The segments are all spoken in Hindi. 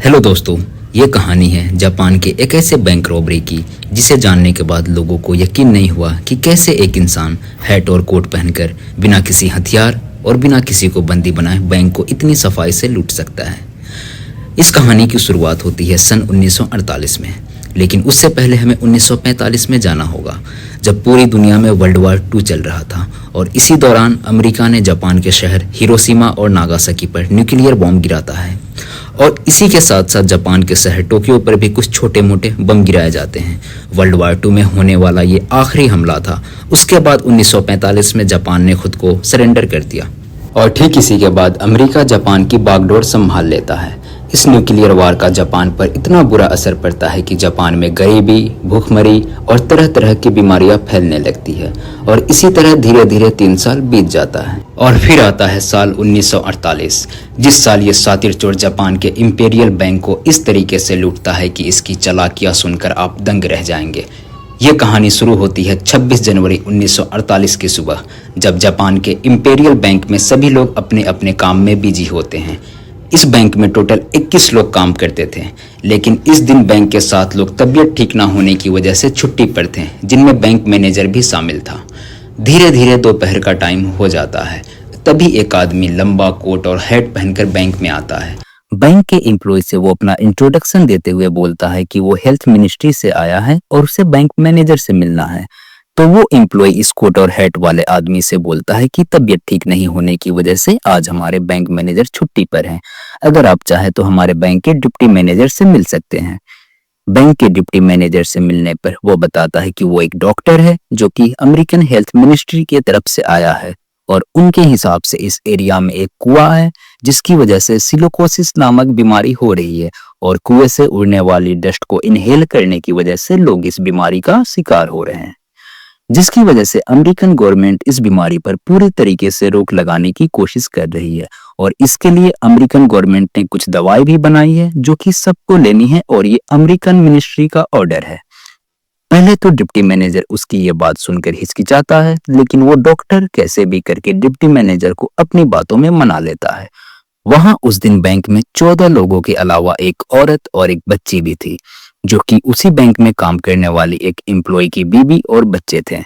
हेलो दोस्तों, ये कहानी है जापान के एक ऐसे बैंक रॉबरी की जिसे जानने के बाद लोगों को यकीन नहीं हुआ कि कैसे एक इंसान हैट और कोट पहनकर बिना किसी हथियार और बिना किसी को बंदी बनाए बैंक को इतनी सफाई से लूट सकता है। इस कहानी की शुरुआत होती है सन 1948 में, लेकिन उससे पहले हमें 1945 में जाना होगा, जब पूरी दुनिया में वर्ल्ड वार 2 चल रहा था और इसी दौरान अमेरिका ने जापान के शहर हिरोशिमा और नागासाकी पर न्यूक्लियर बॉम्ब गिराता है और इसी के साथ साथ जापान के शहर टोक्यो पर भी कुछ छोटे मोटे बम गिराए जाते हैं। वर्ल्ड वार 2 में होने वाला ये आखिरी हमला था। उसके बाद 1945 में जापान ने खुद को सरेंडर कर दिया और ठीक इसी के बाद अमेरिका जापान की बागडोर संभाल लेता है। इस न्यूक्लियर वार का जापान पर इतना बुरा असर पड़ता है कि जापान में गरीबी, भूखमरी और तरह तरह की बीमारियां फैलने लगती है और इसी तरह धीरे धीरे 3 साल बीत जाता है और फिर आता है साल 1948, जिस साल ये सातिर चोर जापान के इंपीरियल बैंक को इस तरीके से लूटता है कि इसकी चालाकियां सुनकर आप दंग रह जाएंगे। ये कहानी शुरू होती है 26 जनवरी 1948 की सुबह, जब जापान के इंपीरियल बैंक में सभी लोग अपने अपने काम में बिजी होते हैं। इस बैंक में टोटल 21 लोग काम करते थे, लेकिन इस दिन बैंक के 7 लोग तबीयत ठीक ना होने की वजह से छुट्टी पर थे, जिनमें बैंक मैनेजर भी शामिल था। धीरे धीरे दोपहर का टाइम हो जाता है, तभी एक आदमी लंबा कोट और हैट पहनकर बैंक में आता है। बैंक के एम्प्लॉय से वो अपना इंट्रोडक्शन देते हुए बोलता है कि वो हेल्थ मिनिस्ट्री से आया है और उसे बैंक मैनेजर से मिलना है। तो वो एम्प्लॉय इस कोट और हैट वाले आदमी से बोलता है कि तबीयत ठीक नहीं होने की वजह से आज हमारे बैंक मैनेजर छुट्टी पर हैं। अगर आप चाहे तो हमारे बैंक के डिप्टी मैनेजर से मिल सकते हैं। बैंक के डिप्टी मैनेजर से मिलने पर वो बताता है कि वो एक डॉक्टर है जो कि अमेरिकन हेल्थ मिनिस्ट्री की तरफ से आया है और उनके हिसाब से इस एरिया में एक कुआं है जिसकी वजह से सिलिकोसिस नामक बीमारी हो रही है और कुएं से उड़ने वाली डस्ट को इनहेल करने की वजह से लोग इस बीमारी का शिकार हो रहे हैं, जिसकी वजह से अमेरिकन गवर्नमेंट इस बीमारी पर पूरी तरीके से रोक लगाने की कोशिश कर रही है और इसके लिए अमेरिकन गवर्नमेंट ने कुछ दवाई भी बनाई है जो कि सबको लेनी है और ये अमेरिकन मिनिस्ट्री का ऑर्डर है। पहले तो डिप्टी मैनेजर उसकी ये बात सुनकर हिचकिचाता है, लेकिन वो डॉक्टर कैसे भी करके डिप्टी मैनेजर को अपनी बातों में मना लेता है। वहां उस दिन बैंक में 14 लोगों के अलावा एक औरत और एक बच्ची भी थी, जो कि उसी बैंक में काम करने वाली एक एम्प्लॉय की बीवी और बच्चे थे।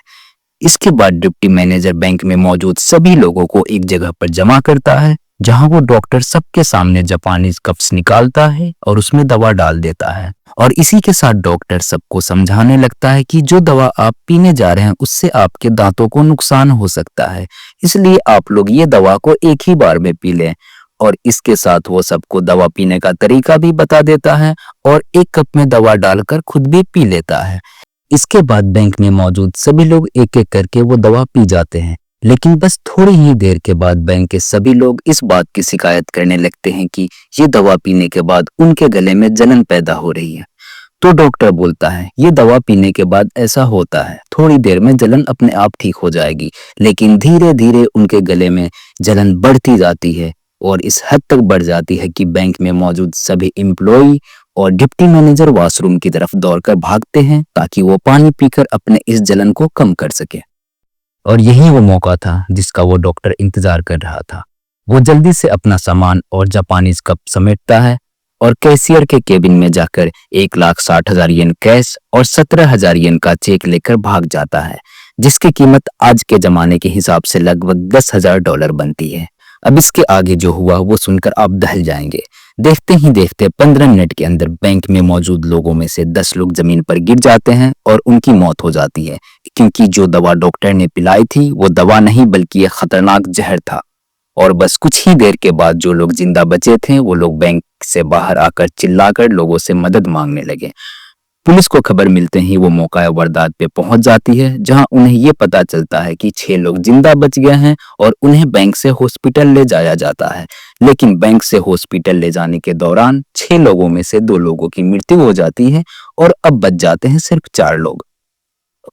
इसके बाद डिप्टी मैनेजर बैंक में मौजूद सभी लोगों को एक जगह पर जमा करता है, जहां वो डॉक्टर सबके सामने जापानीज कप्स निकालता है और उसमें दवा डाल देता है और इसी के साथ डॉक्टर सबको समझाने लगता है कि जो दवा आप पीने जा रहे हैं उससे आपके दांतों को नुकसान हो सकता है, इसलिए आप लोग ये दवा को एक ही बार में पी लें। और इसके साथ वो सबको दवा पीने का तरीका भी बता देता है और एक कप में दवा डालकर खुद भी पी लेता है। इसके बाद बैंक में मौजूद सभी लोग एक एक करके वो दवा पी जाते हैं, लेकिन बस थोड़ी ही देर के बाद बैंक के सभी लोग इस बात की शिकायत करने लगते हैं कि ये दवा पीने के बाद उनके गले में जलन पैदा हो रही है। तो डॉक्टर बोलता है ये दवा पीने के बाद ऐसा होता है, थोड़ी देर में जलन अपने आप ठीक हो जाएगी, लेकिन धीरे धीरे उनके गले में जलन बढ़ती जाती है और इस हद तक बढ़ जाती है कि बैंक में मौजूद सभी एम्प्लॉय और डिप्टी मैनेजर वॉशरूम की तरफ दौड़कर भागते हैं ताकि वो पानी पीकर अपने इस जलन को कम कर सके। और यही वो मौका था जिसका वो डॉक्टर इंतजार कर रहा था। वो जल्दी से अपना सामान और जापानीज कप समेटता है और कैशियर के केबिन में जाकर 1,60,000 येन कैश और 17,000 येन का चेक लेकर भाग जाता है, जिसकी कीमत आज के जमाने के हिसाब से लगभग $10,000 बनती है। अब इसके आगे जो हुआ वो सुनकर आप दहल जाएंगे। देखते ही देखते 15 मिनट के अंदर बैंक में मौजूद लोगों में से 10 लोग जमीन पर गिर जाते हैं और उनकी मौत हो जाती है, क्योंकि जो दवा डॉक्टर ने पिलाई थी वो दवा नहीं बल्कि एक खतरनाक जहर था। और बस कुछ ही देर के बाद जो लोग जिंदा बचे थे वो लोग बैंक से बाहर आकर चिल्लाकर लोगों से मदद मांगने लगे। पुलिस को खबर मिलते ही वो मौका वारदात पे पहुंच जाती है, जहां उन्हें ये पता चलता है कि 6 लोग जिंदा बच गए हैं और उन्हें बैंक से हॉस्पिटल ले जाया जाता है। लेकिन बैंक से हॉस्पिटल ले जाने के दौरान 6 लोगों में से 2 लोगों की मृत्यु हो जाती है और अब बच जाते हैं सिर्फ 4 लोग।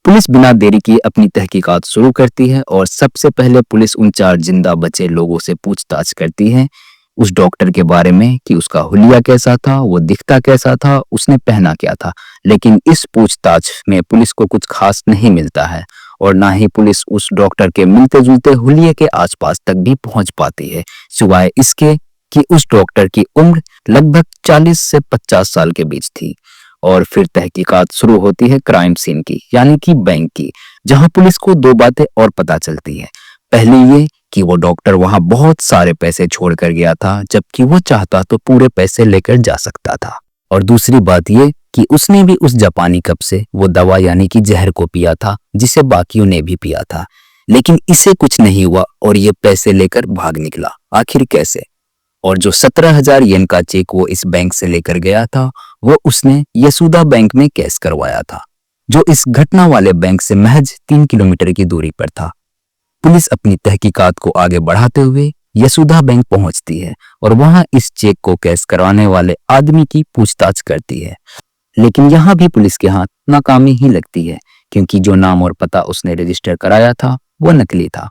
पुलिस बिना देरी किए अपनी तहकीकात शुरू करती है और सबसे पहले पुलिस उन 4 जिंदा बचे लोगों से पूछताछ करती है उस डॉक्टर के बारे में कि उसका हुलिया कैसा था, वो दिखता कैसा था, उसने पहना क्या था। लेकिन इस पूछताछ में पुलिस को कुछ खास नहीं मिलता है और ना ही पुलिस उस डॉक्टर के मिलते जुलते हुलिये के आसपास तक भी पहुंच पाती है, सिवाय इसके कि उस डॉक्टर की उम्र लगभग 40 से 50 साल के बीच थी। और फिर तहकीकात शुरू होती है क्राइम सीन की, यानी कि बैंक की, जहां पुलिस को दो बातें और पता चलती है। पहली ये कि वो डॉक्टर वहां बहुत सारे पैसे छोड़कर गया था, जबकि वो चाहता तो पूरे पैसे लेकर जा सकता था। और दूसरी बात ये कि उसने भी उस जापानी कप से वो दवा यानी कि जहर को पिया था जिसे बाकियों ने भी पिया था, लेकिन इसे कुछ नहीं हुआ और ये पैसे लेकर भाग निकला। आखिर कैसे? और जो 17,000 येन का चेक वो इस बैंक से लेकर गया था, वो उसने यसुदा बैंक में कैश करवाया था, जो इस घटना वाले बैंक से महज 3 किलोमीटर की दूरी पर था। पुलिस अपनी तहकीकात को आगे बढ़ाते हुए यसुदा बैंक पहुंचती है और वहां इस चेक को कैश करवाने वाले आदमी की पूछताछ करती है। लेकिन यहां भी पुलिस के हाथ नाकामी ही लगती है, क्योंकि जो नाम और पता उसने रजिस्टर कराया था वो नकली था।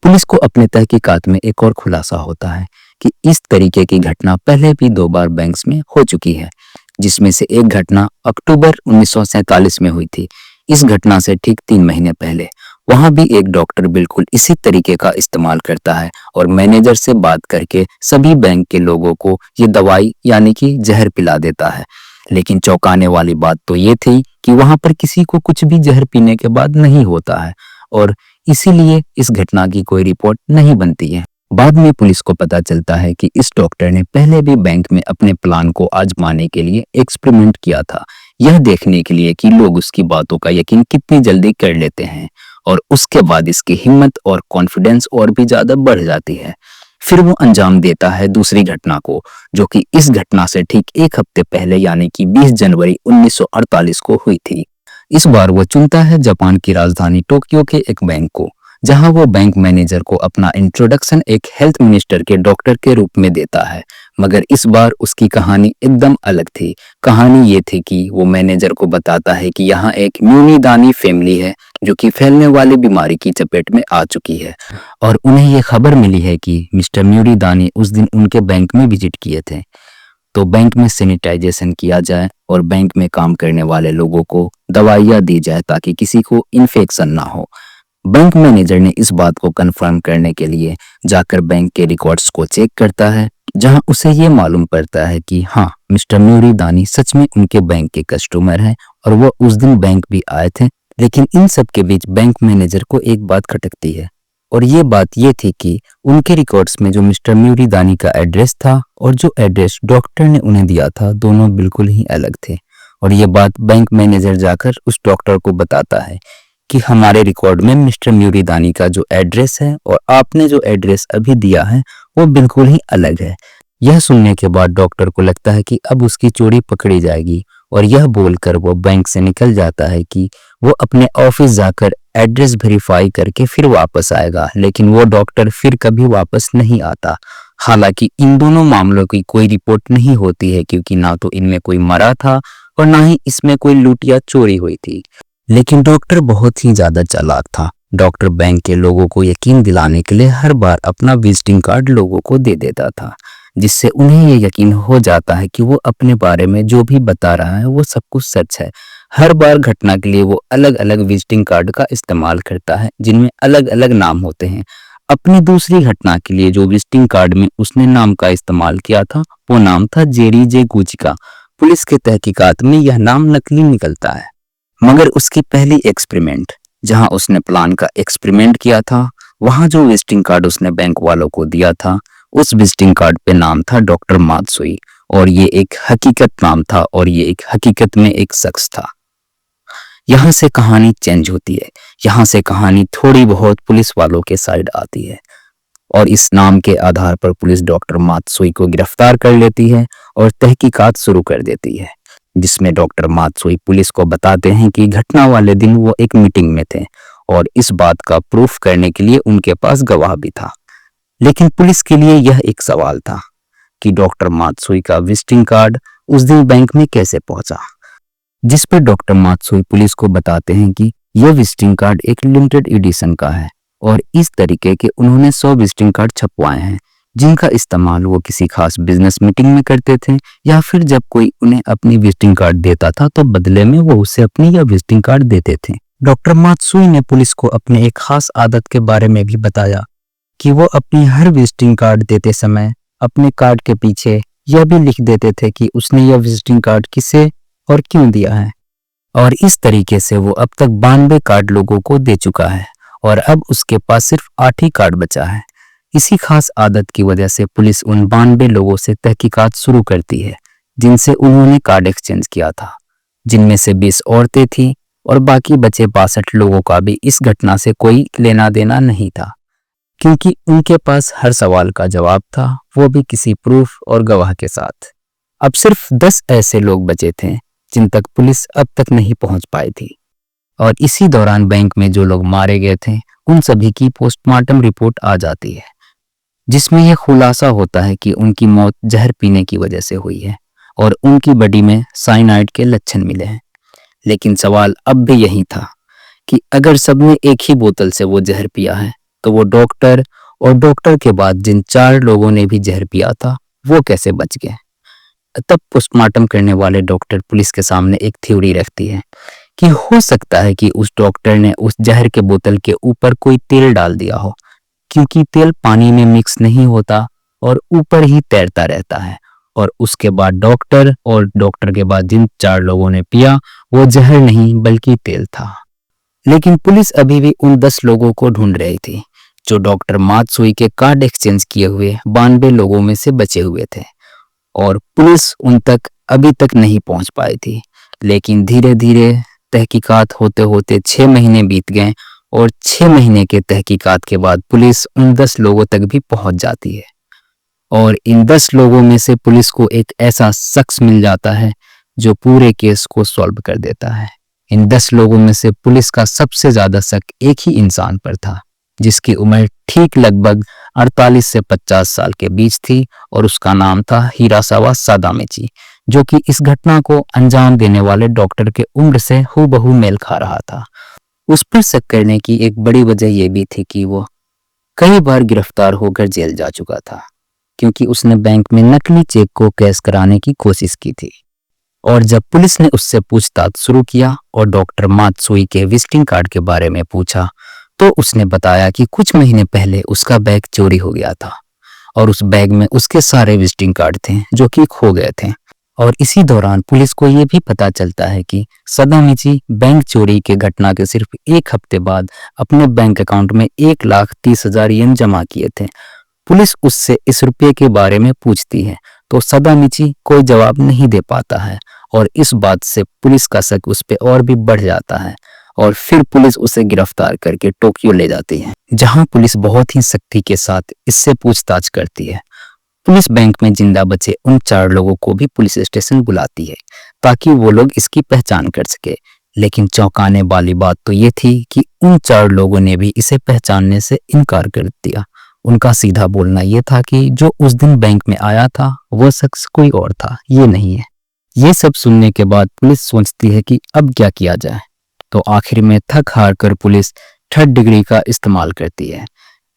पुलिस को अपने तहकीकात में एक और खुलासा होता है कि इस तरीके की घटना पहले भी 2 बार बैंक्स में हो चुकी है, जिसमें से एक घटना अक्टूबर 1947 में हुई थी। इस घटना से ठीक 3 महीने पहले वहां भी एक डॉक्टर बिल्कुल इसी तरीके का इस्तेमाल करता है और मैनेजर से बात करके सभी बैंक के लोगों को ये दवाई यानी कि जहर पिला देता है। लेकिन चौंकाने वाली बात तो ये थी कि वहां पर किसी को कुछ भी जहर पीने के बाद नहीं होता है और इसीलिए इस घटना की कोई रिपोर्ट नहीं बनती है। बाद में पुलिस को पता चलता है कि इस डॉक्टर ने पहले भी बैंक में अपने प्लान को आजमाने के लिए एक्सपेरिमेंट किया था, यह देखने के लिए कि लोग उसकी बातों का यकीन कितनी जल्दी कर लेते हैं। और उसके बाद इसकी हिम्मत और कॉन्फिडेंस और भी ज्यादा बढ़ जाती है। फिर वो अंजाम देता है दूसरी घटना को, जो कि इस घटना से ठीक 1 हफ्ते पहले यानी कि 20 जनवरी 1948 को हुई थी। इस बार वो चुनता है जापान की राजधानी टोक्यो के एक बैंक को, जहां वो बैंक मैनेजर को अपना इंट्रोडक्शन एक हेल्थ मिनिस्टर के डॉक्टर के रूप में देता है। मगर इस बार उसकी कहानी एकदम अलग थी। कहानी ये थी कि वो मैनेजर को बताता है कि यहाँ एक म्यूनीदानी फैमिली है जो कि फैलने वाली बीमारी की चपेट में आ चुकी है और उन्हें ये खबर मिली है कि मिस्टर म्यूनीदानी उस दिन उनके बैंक में विजिट किए थे। तो बैंक में सैनिटाइजेशन किया जाए और बैंक में काम करने वाले लोगों को दवाइयाँ दी जाए ताकि किसी को इन्फेक्शन ना हो। बैंक मैनेजर ने इस बात को कंफर्म करने के लिए जाकर बैंक के रिकॉर्ड्स को चेक करता है, जहां उसे ये मालूम पड़ता है कि हाँ, मिस्टर म्यूरीदानी सच में उनके बैंक के कस्टमर हैं और वो उस दिन बैंक भी आए थे। लेकिन इन सब के बीच बैंक मैनेजर को एक बात खटकती है और ये बात ये थी कि उनके रिकॉर्ड्स में जो मिस्टर म्यूरीदानी का एड्रेस था और जो एड्रेस डॉक्टर ने उन्हें दिया था, दोनों बिल्कुल ही अलग थे। और ये बात बैंक मैनेजर जाकर उस डॉक्टर को बताता है कि हमारे रिकॉर्ड में मिस्टर म्यूरीदानी का जो एड्रेस है और आपने जो एड्रेस अभी दिया है वो बिल्कुल ही अलग है। यह सुनने के बाद डॉक्टर को लगता है कि अब उसकी चोरी पकड़ी जाएगी और यह बोलकर वो बैंक से निकल जाता है कि वो अपने ऑफिस जाकर एड्रेस वेरीफाई करके फिर वापस आएगा। लेकिन वो डॉक्टर फिर कभी वापस नहीं आता। हालांकि इन दोनों मामलों की कोई रिपोर्ट नहीं होती है, क्योंकि ना तो इनमें कोई मरा था और ना ही इसमें कोई लूट या चोरी हुई थी। लेकिन डॉक्टर बहुत ही ज्यादा चालाक था। डॉक्टर बैंक के लोगों को यकीन दिलाने के लिए हर बार अपना विजिटिंग कार्ड लोगों को दे देता था, जिससे उन्हें ये यकीन हो जाता है कि वो अपने बारे में जो भी बता रहा है वो सब कुछ सच है। हर बार घटना के लिए वो अलग अलग विजिटिंग कार्ड का इस्तेमाल करता है, जिनमें अलग अलग नाम होते हैं। अपनी दूसरी घटना के लिए जो विजिटिंग कार्ड में उसने नाम का इस्तेमाल किया था वो नाम था जेरी जे गुचिका। पुलिस के तहकीकात में यह नाम नकली निकलता है। मगर उसकी पहली एक्सपेरिमेंट, जहां उसने प्लान का एक्सपेरिमेंट किया था, वहां जो विजिटिंग कार्ड उसने बैंक वालों को दिया था, उस विजिटिंग कार्ड पे नाम था डॉक्टर मात्सुई और ये एक हकीकत नाम था और ये एक हकीकत में एक शख्स था। यहाँ से कहानी चेंज होती है। यहाँ से कहानी थोड़ी बहुत पुलिस वालों के साइड आती है और इस नाम के आधार पर पुलिस डॉक्टर मात्सुई को गिरफ्तार कर लेती है और तहकीकात शुरू कर देती है, जिसमें डॉक्टर मात्सुई पुलिस को बताते हैं कि घटना वाले दिन वो एक मीटिंग में थे और इस बात का प्रूफ करने के लिए उनके पास गवाह भी था। लेकिन पुलिस के लिए यह एक सवाल था कि डॉक्टर मात्सुई का विजिटिंग कार्ड उस दिन बैंक में कैसे पहुंचा, जिस पर डॉक्टर मात्सुई पुलिस को बताते हैं कि यह विजिटिंग कार्ड एक लिमिटेड एडिशन का है और इस तरीके के उन्होंने 100 विजिटिंग कार्ड छपवाए हैं, जिनका इस्तेमाल वो किसी खास बिजनेस मीटिंग में करते थे या फिर जब कोई उन्हें अपनी विजिटिंग कार्ड देता था तो बदले में वो उसे अपनी यह विजिटिंग कार्ड देते थे। डॉक्टर मात्सुई ने पुलिस को अपने एक खास आदत के बारे में भी बताया कि वो अपनी हर विजिटिंग कार्ड देते समय अपने कार्ड के पीछे यह भी लिख देते थे कि उसने यह विजिटिंग कार्ड किसे और क्यों दिया है। और इस तरीके से वो अब तक 92 कार्ड लोगों को दे चुका है और अब उसके पास सिर्फ 8 ही कार्ड बचा है। इसी खास आदत की वजह से पुलिस उन 92 लोगों से तहकीकात शुरू करती है जिनसे उन्होंने कार्ड एक्सचेंज किया था, जिनमें से 20 औरतें थीं और बाकी बचे 62 लोगों का भी इस घटना से कोई लेना देना नहीं था, क्योंकि उनके पास हर सवाल का जवाब था, वो भी किसी प्रूफ और गवाह के साथ। अब सिर्फ 10 ऐसे लोग बचे थे जिन तक पुलिस अब तक नहीं पहुंच पाई थी। और इसी दौरान बैंक में जो लोग मारे गए थे उन सभी की पोस्टमार्टम रिपोर्ट आ जाती है, जिसमें यह खुलासा होता है कि उनकी मौत जहर पीने की वजह से हुई है और उनकी बॉडी में साइनाइड के लक्षण मिले हैं। लेकिन सवाल अब भी यही था कि अगर सबने एक ही बोतल से वो जहर पिया है तो वो डॉक्टर और डॉक्टर के बाद जिन 4 लोगों ने भी जहर पिया था वो कैसे बच गए। तब पोस्टमार्टम करने वाले डॉक्टर पुलिस के सामने एक थ्योरी रखती है कि हो सकता है कि उस डॉक्टर ने उस जहर के बोतल के ऊपर कोई तेल डाल दिया हो, क्योंकि तेल पानी में मिक्स नहीं होता और ऊपर ही तैरता रहता है। और उसके बाद डॉक्टर और डॉक्टर के बाद जिन 4 लोगों ने पिया वो जहर नहीं बल्कि तेल था। लेकिन पुलिस अभी भी उन 10 लोगों को ढूंढ रही थी जो डॉक्टर मात्सुई के कार्ड एक्सचेंज किए हुए 92 लोगों में से बचे हुए थे, और पुलिस उन तक अभी तक नहीं पहुंच पाई थी। लेकिन धीरे धीरे तहकीकात होते होते 6 महीने बीत गए और 6 महीने के तहकीकात के बाद पुलिस उन 10 लोगों तक भी पहुंच जाती है। और इन 10 लोगों में से पुलिस को एक ऐसा शख्स मिल जाता है जो पूरे केस को सॉल्व कर देता है। इन 10 लोगों में से पुलिस का सबसे ज्यादा शक एक ही इंसान पर था, जिसकी उम्र ठीक लगभग 48 से 50 साल के बीच थी, और उसका नाम था हिरासावा सादामिची, जो कि इस घटना को अंजाम देने वाले डॉक्टर के उम्र से हूबहू मेल खा रहा था। उस पर शक करने की एक बड़ी वजह यह भी थी कि वो कई बार गिरफ्तार होकर जेल जा चुका था, क्योंकि उसने बैंक में नकली चेक को कैश कराने की कोशिश की थी। और जब पुलिस ने उससे पूछताछ शुरू किया और डॉक्टर मात्सुई के विजिटिंग कार्ड के बारे में पूछा, तो उसने बताया कि कुछ महीने पहले उसका बैग चोरी हो गया था और उस बैग में उसके सारे विजिटिंग कार्ड थे जो कि खो गए थे। और इसी दौरान पुलिस को यह भी पता चलता है कि सादामिची बैंक चोरी के घटना के सिर्फ 1 हफ्ते बाद अपने बैंक अकाउंट में 1,30,000 येन जमा किए थे। पुलिस उससे इस रुपये के बारे में पूछती है तो सादामिची कोई जवाब नहीं दे पाता है, और इस बात से पुलिस का शक उस पर और भी बढ़ जाता है। और फिर पुलिस उसे गिरफ्तार करके टोक्यो ले जाती है, जहां पुलिस बहुत ही सख्ती के साथ इससे पूछताछ करती है। पुलिस बैंक में जिंदा बचे उन 4 लोगों को भी पुलिस स्टेशन बुलाती है ताकि वो लोग इसकी पहचान कर सके। लेकिन चौंकाने वाली बात तो ये थी कि उन 4 लोगों ने भी इसे पहचानने से इनकार कर दिया। उनका सीधा बोलना यह था कि जो उस दिन बैंक में आया था वह शख्स कोई और था, ये नहीं है। ये सब सुनने के बाद पुलिस सोचती है कि अब क्या किया जाए, तो आखिर में थक हार कर पुलिस 3rd डिग्री का इस्तेमाल करती है,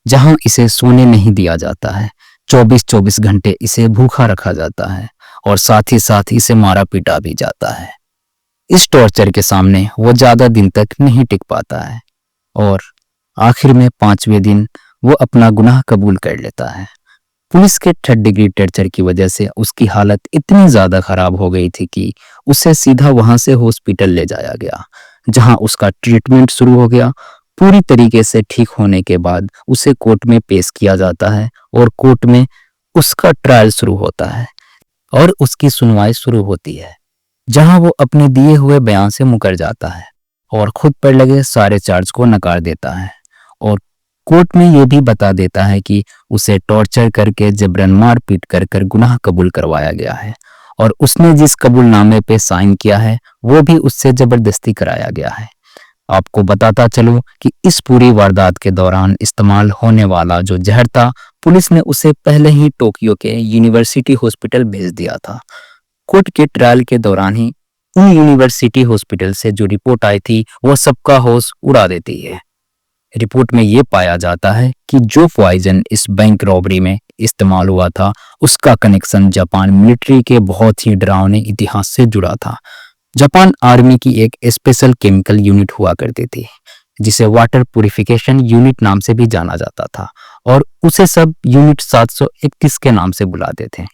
जहां इसे सोने नहीं दिया जाता है। 24-24 घंटे इसे भूखा रखा जाता है और साथ ही साथ इसे मारा पीटा भी जाता है। इस टॉर्चर के सामने वो ज्यादा दिन तक नहीं टिक पाता है और आखिर में 5वें दिन वो अपना गुनाह कबूल कर लेता है। पुलिस के 3rd डिग्री टॉर्चर की वजह से उसकी हालत इतनी ज्यादा खराब हो गई थी कि उसे सीधा वहां से हॉस्पिटल ले जाया गया, जहां उसका ट्रीटमेंट शुरू हो गया। पूरी तरीके से ठीक होने के बाद उसे कोर्ट में पेश किया जाता है और कोर्ट में उसका ट्रायल शुरू होता है और उसकी सुनवाई शुरू होती है, जहां वो अपने दिए हुए बयान से मुकर जाता है और खुद पर लगे सारे चार्ज को नकार देता है। और कोर्ट में यह भी बता देता है कि उसे टॉर्चर करके जबरन मारपीट कर कर गुनाह कबूल करवाया गया है और उसने जिस कबूलनामे पे साइन किया है वो भी उससे जबरदस्ती कराया गया है। आपको बताता चलूं कि इस पूरी वारदात के दौरान इस्तेमाल होने वाला जो जहर था, पुलिस ने उसे पहले ही टोक्यो के यूनिवर्सिटी हॉस्पिटल भेज दिया था। कोर्ट के ट्रायल के दौरान ही उन यूनिवर्सिटी हॉस्पिटल से जो रिपोर्ट आई थी वो सबका होश उड़ा देती है। रिपोर्ट में ये पाया जाता है कि जो पॉइजन इस बैंक रॉबरी में इस्तेमाल हुआ था उसका कनेक्शन जापान मिलिट्री के बहुत ही डरावने इतिहास से जुड़ा था। जापान आर्मी की एक स्पेशल केमिकल यूनिट हुआ करती थी जिसे वाटर प्यूरिफिकेशन यूनिट नाम से भी जाना जाता था, और उसे सब यूनिट 731 के नाम से बुलाते थे।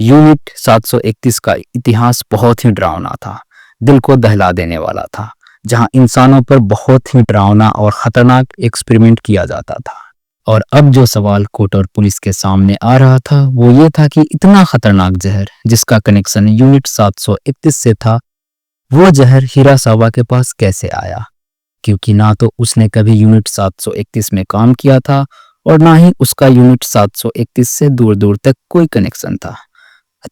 यूनिट 731 का इतिहास बहुत ही डरावना था, दिल को दहला देने वाला था, जहां इंसानों पर बहुत ही डरावना और खतरनाक एक्सपेरिमेंट किया जाता था। और अब जो सवाल कोर्ट और पुलिस के सामने आ रहा था वो ये था कि इतना खतरनाक जहर जिसका कनेक्शन यूनिट 731 से था, वो जहर हिरासावा के पास कैसे आया, क्योंकि ना तो उसने कभी यूनिट 731 में काम किया था और ना ही उसका यूनिट 731 से दूर दूर तक कोई कनेक्शन था।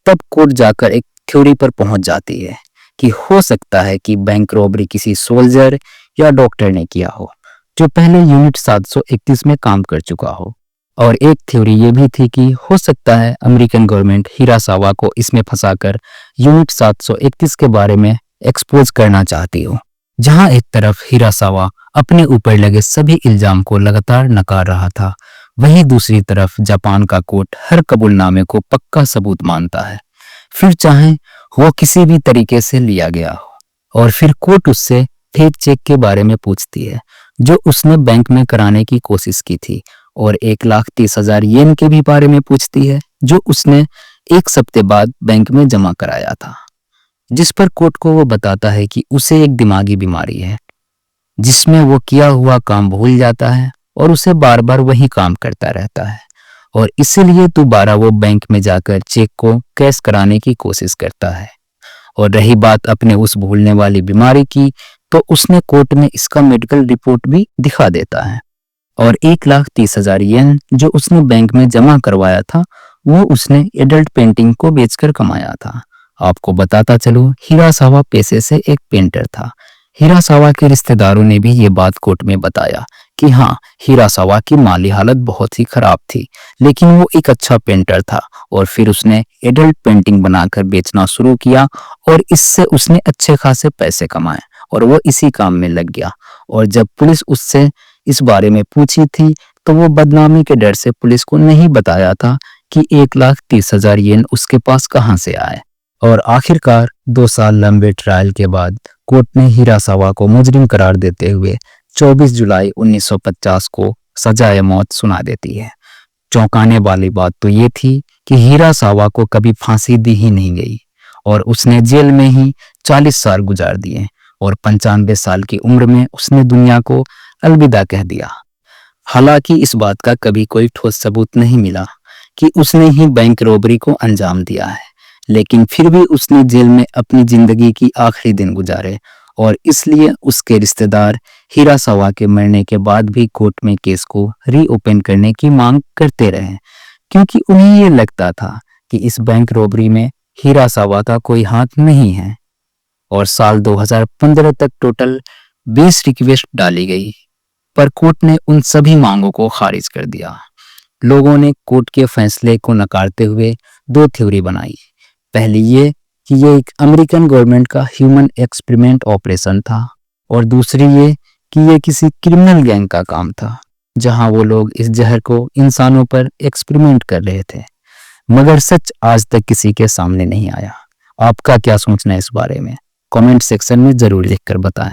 तब कोर्ट जाकर एक थ्योरी पर पहुंच जाती है कि हो सकता है कि बैंक रॉबरी किसी सोल्जर या डॉक्टर ने किया हो जो पहले यूनिट 731 में काम कर चुका हो। और एक थ्योरी ये भी थी कि हो सकता है अमेरिकन गवर्नमेंट हिरासावा को इसमें फंसाकर यूनिट 731 के बारे में एक्सपोज करना चाहती हो। जहां एक तरफ हिरासावा अपने ऊपर लगे सभी इल्जाम को लगातार नकार रहा था, वहीं दूसरी तरफ जापान का कोर्ट हर कबूलनामे को पक्का सबूत मानता है, फिर चाहे वो किसी भी तरीके से लिया गया हो। और फिर कोर्ट उससे फेक चेक के बारे में पूछती है जो उसने बैंक में कराने की कोशिश की थी, और 1,30,000 येन के भी बारे में पूछती है जो उसने एक सप्ताह बाद बैंक में जमा कराया था, जिस पर कोर्ट को वो बताता है कि उसे एक दिमागी बीमारी है जिसमें वो किया हुआ काम भूल जाता है और उसे बार बार वही काम करता रहता है, और इसीलिए दोबारा वो बैंक में जाकर चेक को कैश कराने की कोशिश करता है। और रही बात अपने उस भूलने वाली बीमारी की, तो उसने कोर्ट में इसका मेडिकल रिपोर्ट भी दिखा देता है, और 1,30,000 येन जो उसने बैंक में जमा करवाया था वो उसने एडल्ट पेंटिंग को बेचकर कमाया था। आपको बताता चलो, हिरासावा पेशे से एक पेंटर था। हिरासावा के रिश्तेदारों ने भी ये बात कोर्ट में बताया कि हाँ, हिरासावा की माली हालत बहुत ही खराब थी, लेकिन वो एक अच्छा पेंटर था, और फिर उसने एडल्ट पेंटिंग बनाकर बेचना शुरू किया और इससे उसने अच्छे खासे पैसे कमाए और वो इसी काम में लग गया। और जब पुलिस उससे इस बारे में पूछी थी तो वो बदनामी के डर से पुलिस को नहीं बताया था कि 1,30,000 येन उसके पास कहां से आए। और आखिरकार 2 साल लंबे ट्रायल के बाद कोर्ट ने हिरासावा को मुजरिम करार देते हुए 24 जुलाई 1950 को सजाए मौत सुना देती है। चौंकाने वाली बात तो ये थी कि हिरासावा को कभी फांसी दी ही नहीं गई और उसने जेल में ही 40 साल गुजार दिए और 95 साल की उम्र में उसने दुनिया को अलविदा कह दिया। हालांकि इस बात का कभी कोई ठोस सबूत नहीं मिला कि उसने ही बैंक रॉबरी को अंजाम दिया है, लेकिन फिर भी उसने जेल में अपनी जिंदगी की आखिरी दिन गुजारे, और इसलिए उसके रिश्तेदार हिरासावा के मरने के बाद भी कोर्ट में केस को रीओपन करने की मांग करते रहे, क्योंकि उन्हें ये लगता था कि इस बैंक रॉबरी में हिरासावा का कोई हाथ नहीं है। और साल 2015 तक टोटल 20 रिक्वेस्ट डाली गई, पर कोर्ट ने उन सभी मांगों को खारिज कर दिया। लोगों ने कोर्ट के फैसले को नकारते हुए 2 थ्योरी बनाई। पहली ये कि ये एक अमेरिकन गवर्नमेंट का ह्यूमन एक्सपेरिमेंट ऑपरेशन था, और दूसरी ये कि ये किसी क्रिमिनल गैंग का काम था जहां वो लोग इस जहर को इंसानों पर एक्सपेरिमेंट कर रहे थे। मगर सच आज तक किसी के सामने नहीं आया। आपका क्या सोचना है इस बारे में? कमेंट सेक्शन में जरूर लिखकर बताएं।